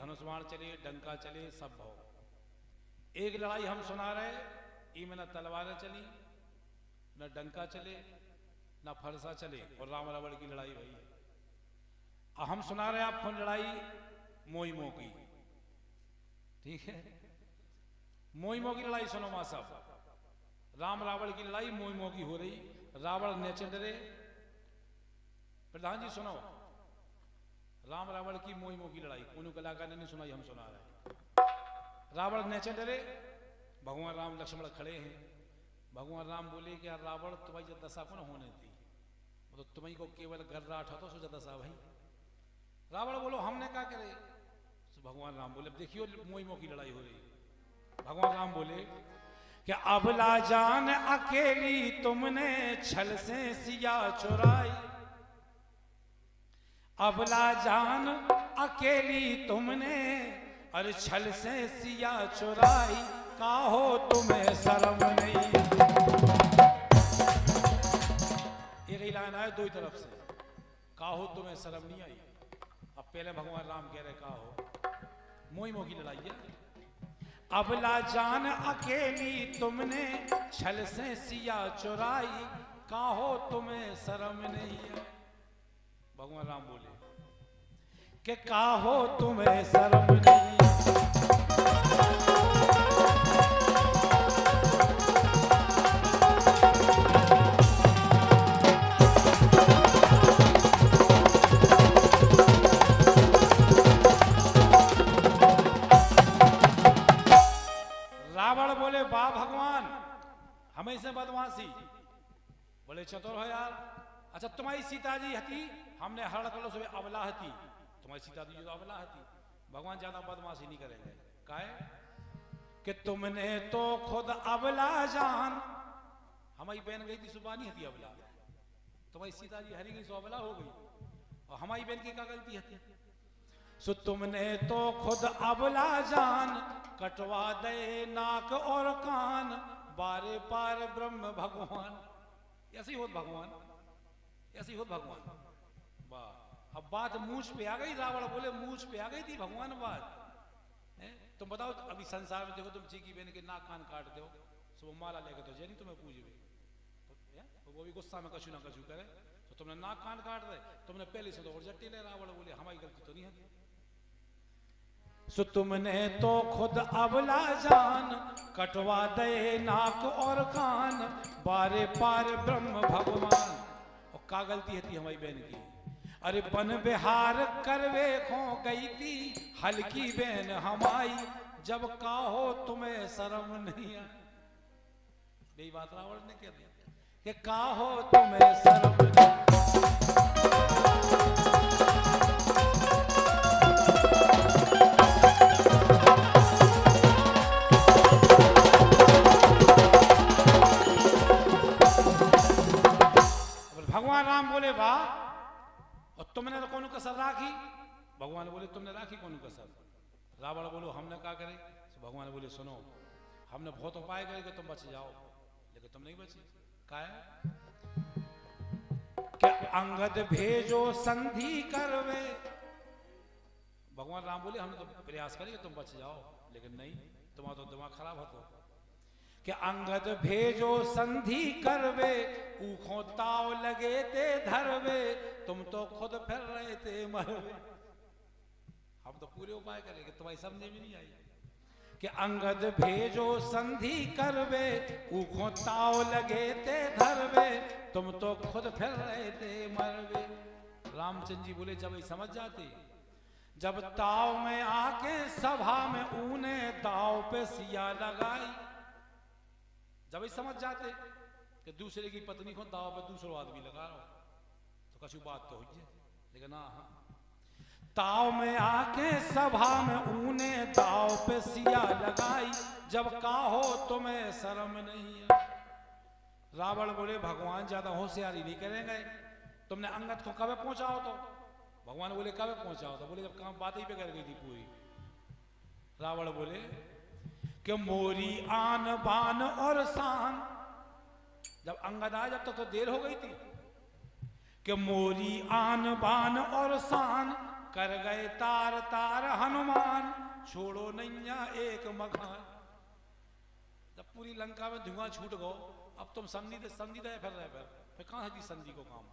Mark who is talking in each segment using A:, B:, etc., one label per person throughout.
A: धनुष बाण चले, डंका चले, सब हो। एक लड़ाई हम सुना रहे, इनमें न तलवारें चली, न डंका चले, न फरसा चले, और राम रावण की लड़ाई भई। अब हम सुना रहे आपको लड़ाई मोइमो की, ठीक है। मोइमो की लड़ाई सुनो मां साहब। राम रावण की लड़ाई मोइमो की हो रही। रावण नेचे डरे। प्रधान जी सुनो, राम रावण की मोइमो की लड़ाई कोनो कलाकार ने नहीं सुनाई, हम सुना रहे। रावण नेचे डरे, भगवान राम लक्ष्मण खड़े हैं। भगवान राम बोले कि यार रावण तुम्हारी जो दशा को न होने थी, तो तुम्हें को केवल गर्रा उठा तो सोचा दशा भाई। रावण बोलो हमने क्या करे। तो भगवान राम बोले देखियो मोइमो की लड़ाई हो रही। भगवान राम बोले कि अबला जान अकेली तुमने छल से सिया चुराई। अबला जान अकेली तुमने अरे छल से सिया चुराई, काहो तुम्हें शर्म नहीं। एक लाइन आए दो तरफ से, काहो तुम्हें शर्म नहीं आई। अब पहले भगवान राम कह रहे काहो, मोइमो की लड़ाई है। अबला जान अकेली तुमने छल से सिया चुराई, काहो तुम्हें शर्म नहीं है। भगवान राम बोले कि काहो तुम्हें शर्म नहीं। रावण बोले वाह भगवान, हमें से बदमाशी, बोले चतुर हो यार। अच्छा तुम्हारी सीता जी हती, हमने हरण कर लो सुबह अबला हती, तुम्हारी सीता जी तो अबला हती। भगवान ज्यादा बदमाशी नहीं करेंगे। काहे कि तुमने तो खुद अबला जान, हमारी बहन गई थी सुबानी हती अबला, तुम्हारी सीता जी हरी गई सो अबला हो गई, और हमारी बहन की क्या गलती हती। सो तुमने तो खुद अबला जान, कटवा दे नाक और कान, बारे पार ब्रह्म भगवान। ऐसे ही होत भगवान, ऐसे ही होत भगवान। वाह, अब बात मूछ पे आ गई। रावण बोले मूछ पे आ गई थी भगवान बात। तुम बताओ अभी संसार में देखो, तुम चीकी बहन के नाक कान काट दो, सुबह माला लेके तो जैनी तुम्हें पूजबे, तो वो भी गुस्सा में कछु ना कछु करे, तो तुमने नाक कान काट दे, तुमने पहले से तो और जट्टी ले। रावण बोले हमारी गलती तो नहीं है। सो तुमने तो खुद अबला जान, कटवा दे नाक और कान, बारे पार ब्रह्म भगवान। और का गलती थी हमारी बहन की। अरे बन बिहार करवे खो गई थी, हल्की बहन हमारी, जब काहो तुम्हें शर्म नहीं है। यही बात रावण ने कह दिया कि काहो तुम्हें शर्म नहीं। भगवान राम बोले वाह, और तुमने तो कौन कसर राखी। भगवान बोले तुमने राखी कौन कसर। रावण बोलो हमने क्या करे। तो भगवान बोले सुनो, हमने बहुत उपाय करे कि तुम बच जाओ, लेकिन तुम नहीं बचे। क्या क्या अंगद भेजो संधि करवे। भगवान राम बोले हमने तो प्रयास करे कि तुम बच जाओ, लेकिन नहीं, तुम्हारा तो दिमाग खराब हो। कि अंगद भेजो संधि करवे, ऊखों ताव लगे ते धरवे, तुम तो खुद फिर रहे थे मरवे। हम तो पूरे उपाय करेंगे, तुम्हारी समझे में नहीं आई। कि अंगद भेजो संधि करवे, ऊखों ताव लगे ते धरवे, तुम तो खुद फिर रहे थे मरवे। रामचंद्र जी बोले जब समझ जाते, जब ताव में आके सभा में ऊने दाव पे सिया लगाई। जब ही समझ जाते कि दूसरे की पत्नी को दाव पे दूसरा आदमी लगा रहा हो, तो कछु बात तो हुई है। लेकिन हाँ, ताव में आके सभा में ऊने दाव पे सिया लगाई, जब काहो तुम्हें शर्म नहीं है। रावण बोले भगवान ज्यादा होशियारी नहीं करेंगे, तुमने अंगद को कब पहुंचाओ। तो भगवान बोले कब पहुंचाओ। तो बोले जब काम बात ही पे कर गई थी पूरी। रावण बोले कि मोरी आन बान और शान, जब अंगद आया जब तक तो देर हो गई थी। कि मोरी आन बान और शान, कर गए तार तार हनुमान, छोड़ो नैया एक मकान। जब पूरी लंका में धुआं छूट गो, अब तुम संधि दे फिर कहां है संधि को काम?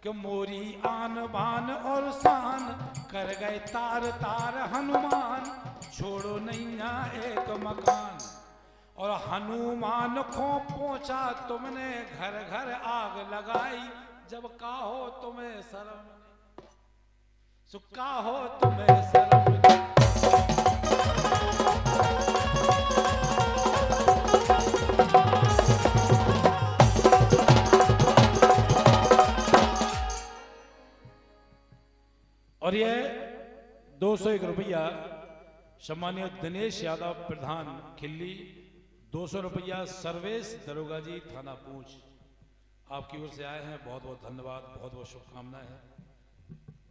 A: कि मोरी आन बान और शान, कर गए तार तार हनुमान, छोड़ो नैया एक मकान। और हनुमान को पहुंचा तुमने घर घर आग लगाई, जब काहो तुम्हें शर्म सुक्का हो तुम्हें शर्म। और ये 201 रुपया सम्मानित दिनेश यादव प्रधान खिल्ली, 200 रुपया सर्वेश दरोगा जी थाना पूंछ, आपकी ओर से आए हैं। बहुत बहुत धन्यवाद, बहुत बहुत शुभकामनाएं हैं।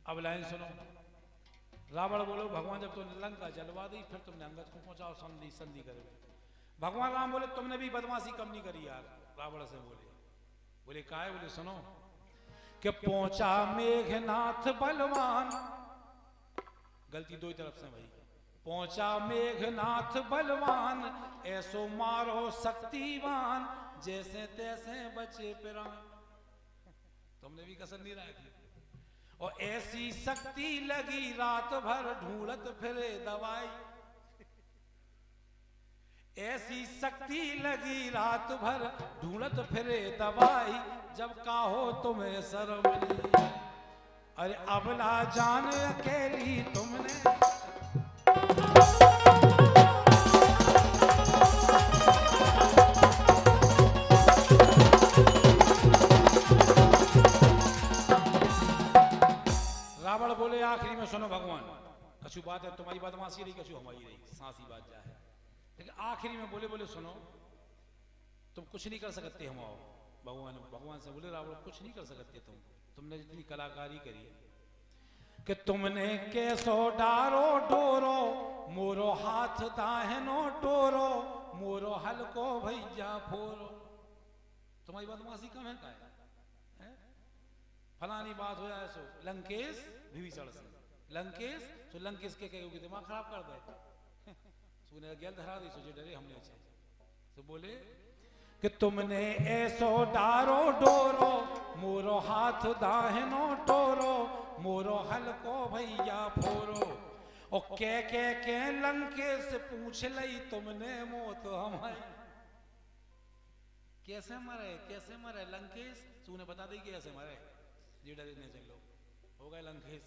A: अब लाइन सुनो। रावण बोलो भगवान जब तुमने लंका जलवा दी, फिर तुमने अंगद को पहुंचाओ संधि करे। भगवान राम बोले तुमने भी बदमाशी कम नहीं करी यार। रावण से बोले का है? बोले सुनो कि पहुंचा मेघनाथ बलवान, गलती दो ही तरफ से भाई। पहुंचा मेघनाथ बलवान, ऐसो मारो शक्तिवान, जैसे तैसे बचे प्राण। तुमने भी कसर नहीं रखी। और ऐसी शक्ति लगी रात भर ढूंढत फिरे दवाई, ऐसी शक्ति लगी रात भर ढूंढत फिरे दवाई, जब काहो तुम्हें शर्म नहीं। अरे अबला जान अकेली तुमने, रावण बोले आखिरी में सुनो भगवान, कछु बात है तुम्हारी बदमाशी रही, कछु हमारी रही, सांसी बात जा है। लेकिन आखिरी में बोले सुनो, तुम कुछ नहीं कर सकते हम आओ। भगवान से बोले रावण कुछ नहीं कर सकते तुमने जितनी कलाकारी करी है। कि तुमने कैसो डारो डोरो, मोरो हाथ दाहनो टोरो, मोरो हलको भैया फोरो। तुम्हारी बदमाशी कम है का है? फलानी बात हो जाए सो लंकेश विभीषण से, लंकेश तो लंकेश के कहोगे दिमाग खराब कर दे, सुने गेल धरा दी सोचे डरे हमने अच्छे तो बोले कि तुमने ऐसो डारो डोरो, मोरो हाथ दाहनो टोरो, मोरो हलको भैया फोरो। और के लंकेश पूछ लई तुमने मौत हमारी। कैसे मरे लंकेश? तूने बता दी कैसे मरे, जी डरे नहीं चलो हो गए लंकेश।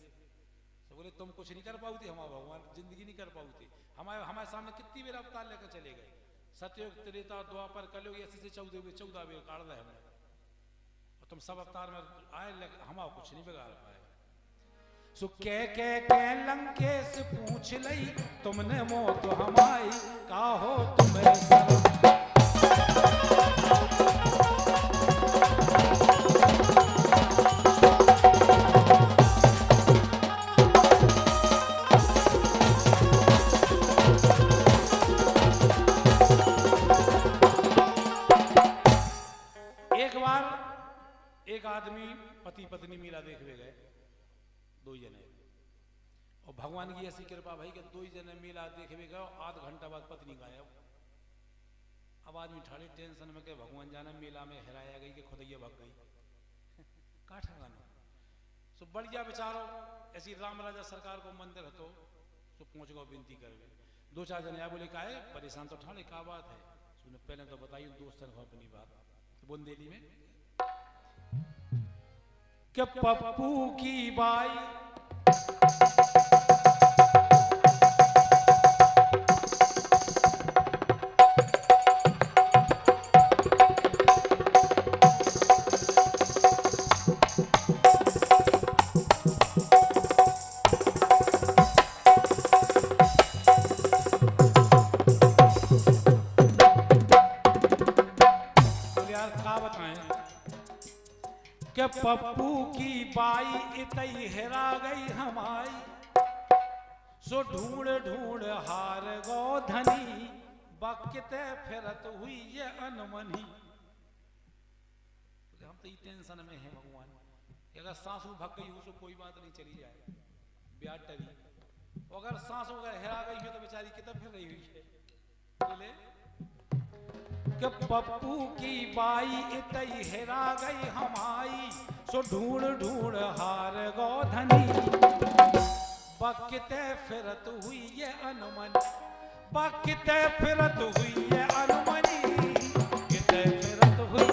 A: तो बोले तुम कुछ नहीं कर पाओ थे, हमारा भगवान जिंदगी नहीं कर पाओ थे। हमारे सामने कितनी बेर अवतार लेकर चले गए, सतयुग त्रेता द्वापर कलयुग, ऐसे से 14 बेर काट रहे हमने। और तुम सब अवतार में आए, हमारा कुछ नहीं बिगाड़ पाए। सो के लंकेश पूछ लई तुमने मौत हमारी, काहो तुम्हें शर्म। एक आदमी पति पत्नी मेला देखने गए, दो जने, और भगवान की ऐसी कृपा भाई कि दो जने मेला देखने गए, आध घंटा बाद पत्नी गायब। अब आदमी ठाड़े टेंशन में के भगवान जाने मेला में हेराया गई कि खुदैया भाग गई का ठिकाना। सो बढ़िया बेचारो ऐसी राम राजा सरकार को मंदिर हतो, सो पहुंच गो विनती कर गए। दो चार जने बोले का है परेशान तो ठाड़े का बात है, सुने पहले तो बताइए दोस्तन को अपनी बात। तो बुंदेली में कि पप्पू की बाई पप्पू की बाई इतई हेरा गई हमारी, सो ढूंढ ढूंढ हार गो धनी, बकते फिरत हुई ये अनमनी। हम तो टेंशन में है भगवान, अगर सासू भग गई हो तो कोई बात नहीं चली जाए, ब्याह टरी, अगर सांस वगैरह हेरा गई है तो बेचारी कितना फिर रही हुई है। बोले कि पप्पू की बाई इतई हेरा गई हमारी, सो ढूंढ ढूंढ हार गोधनी, बकते फिरत हुई ये अनमनी, बकते फिरत हुई ये अनमनी, किते फिरत हुई।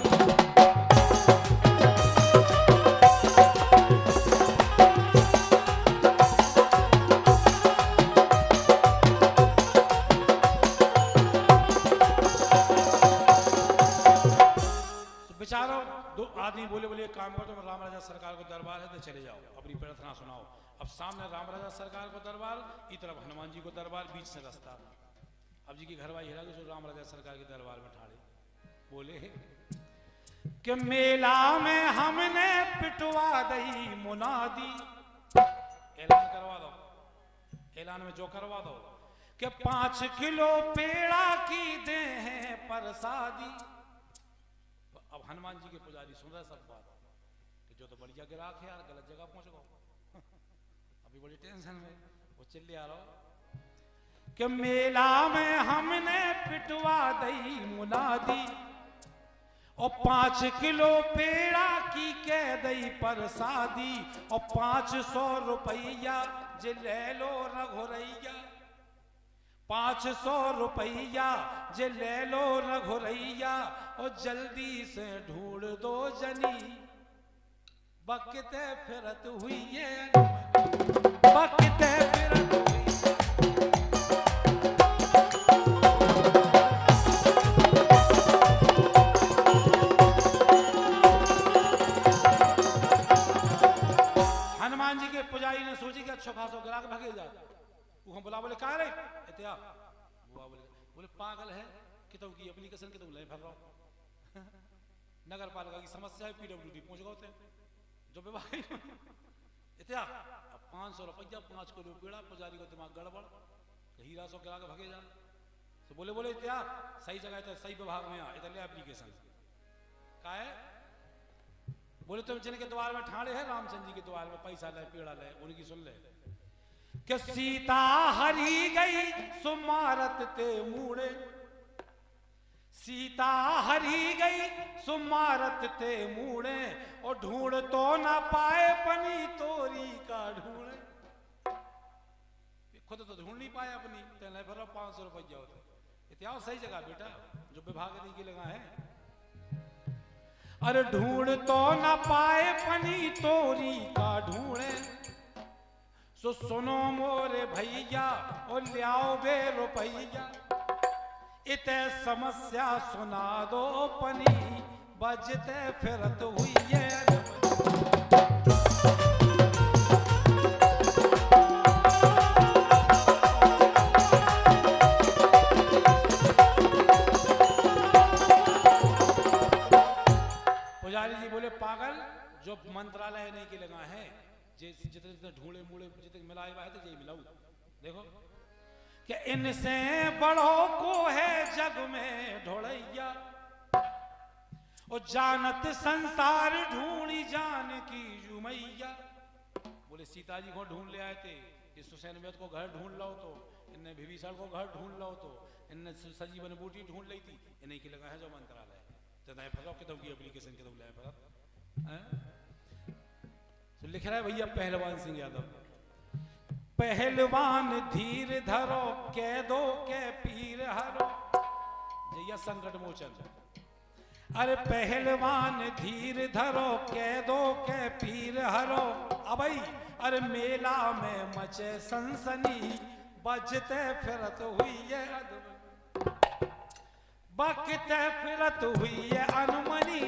A: बेचारो दो आदमी बोले बोले एक काम करो, तुम राम राजा सरकार को दरबार है तो चले जाओ, अपनी प्रार्थना सुनाओ। अब सामने राम राजा सरकार को दरबार, इस तरफ हनुमान जी को दरबार, बीच से रास्ता। अब जी की घरवाई हेरा गई, राम राजा सरकार के दरबार में ठाड़े बोले कि मेला में हमने पिटवा दई मुनादी, ऐलान करवा दो, ऐलान में जो करवा दो कि 5 किलो पेड़ा की दे हैं प्रसादी। अब हनुमान जी के पुजारी सुन रहे सब बात कि जो तो बढ़िया गिराक है यार, गलत जगह पहुंच गए अभी बड़ी टेंशन में, वो चिल्ले आ रहा कि मेला में हमने पिटवा दई मुनादी, और 5 किलो पेड़ा की कह दई प्रसादी, और 500 रुपया जे ले लो रघुरैया, 500 रुपया जे ले लो रघुरैया, और जल्दी से ढूंढ दो जनी, बकते फिरत हुई ये बकते फिरत हुई। हनुमान जी के पुजारी ने सोची कि अच्छा खासो ग्राहक भागे जा, वो हम बुला बोले कहा रे इत्या, बुआ बोले पागल है कि तुम की एप्लीकेशन के तुम ले फिर रहो नगर पालिका की समस्या है, पीडब्ल्यूडी पहुंच गए जो विभाग इत्या। अब 500 रुपया 5 किलो पेड़ा, पुजारी को दिमाग गड़बड़, हीरा सो ग्राहक भागे जा, तो बोले इत्या सही जगह है, सही विभाग में आ, इधर ले एप्लीकेशन का है। बोले तुम जिनके द्वार में ठाड़े है, रामचंद्र जी के द्वार में पैसा ले पेड़ा ले, उनकी सुन ले कि सीता हरी गई सुमारत ते मूड़े, सीता हरी गई सुमारत ते मूड़े, और ढूंढ तो ना पाए पनी तोरी का ढूंढे, खुद तो ढूंढ नहीं पाए अपनी, तेने फिर 500 रुपया होते इतिहास सही जगह बेटा जो विभाग नहीं की लगा है। अरे ढूंढ तो ना पाए पनी तोरी का ढूंढे, सो सुनो मोरे भैया और लियाओ बे रुपैया, इते समस्या सुना दो पनी, बजते फिरत हुई ये पुजारी जी बोले पागल, जो मंत्रालय नहीं के लगा है, जितने ढूंढे मूड़े जितने मिलाए हुआ है तो यही मिलाऊ। देखो कि इनसे बड़ों को है जग में ढोड़ैया, और जानत संसार ढूंढी जान की जुमैया। बोले सीता जी को ढूंढ ले आए थे, इस सुसैन को घर ढूंढ लो, तो इनने विभीषण को घर ढूंढ लो, तो इनने संजीवन बूटी ढूंढ ली थी, इन्हीं की लगा है जो मंत्रालय जताए फरो कितों की एप्लीकेशन कितों लाए फरो। तो लिख रहा है भैया पहलवान सिंह यादव, पहलवान धीर धरो कह दो के पीर हरो, जैया संकट मोचन। अरे पहलवान धीर धरो कह दो के पीर हरो, अबई अरे मेला में मचे सनसनी, बजते फिरत हुई है बकते फिरत हुई है अनुमनी,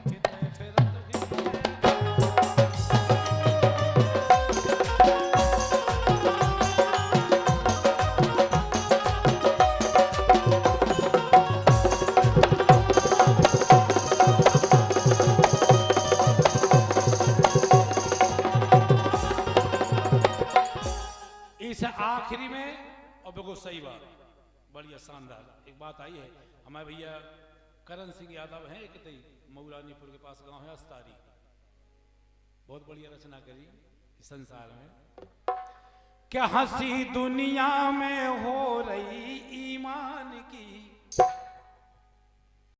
A: किते फिरत हुई है। इस आखिरी में और बिल्कुल सही बात, बढ़िया शानदार एक बात आई है। हमारे भैया करण सिंह यादव हैं, एक मऊरानीपुर के पास गांव है अस्तारी, बहुत बढ़िया रचना करी संसार में। क्या हंसी दुनिया में हो रही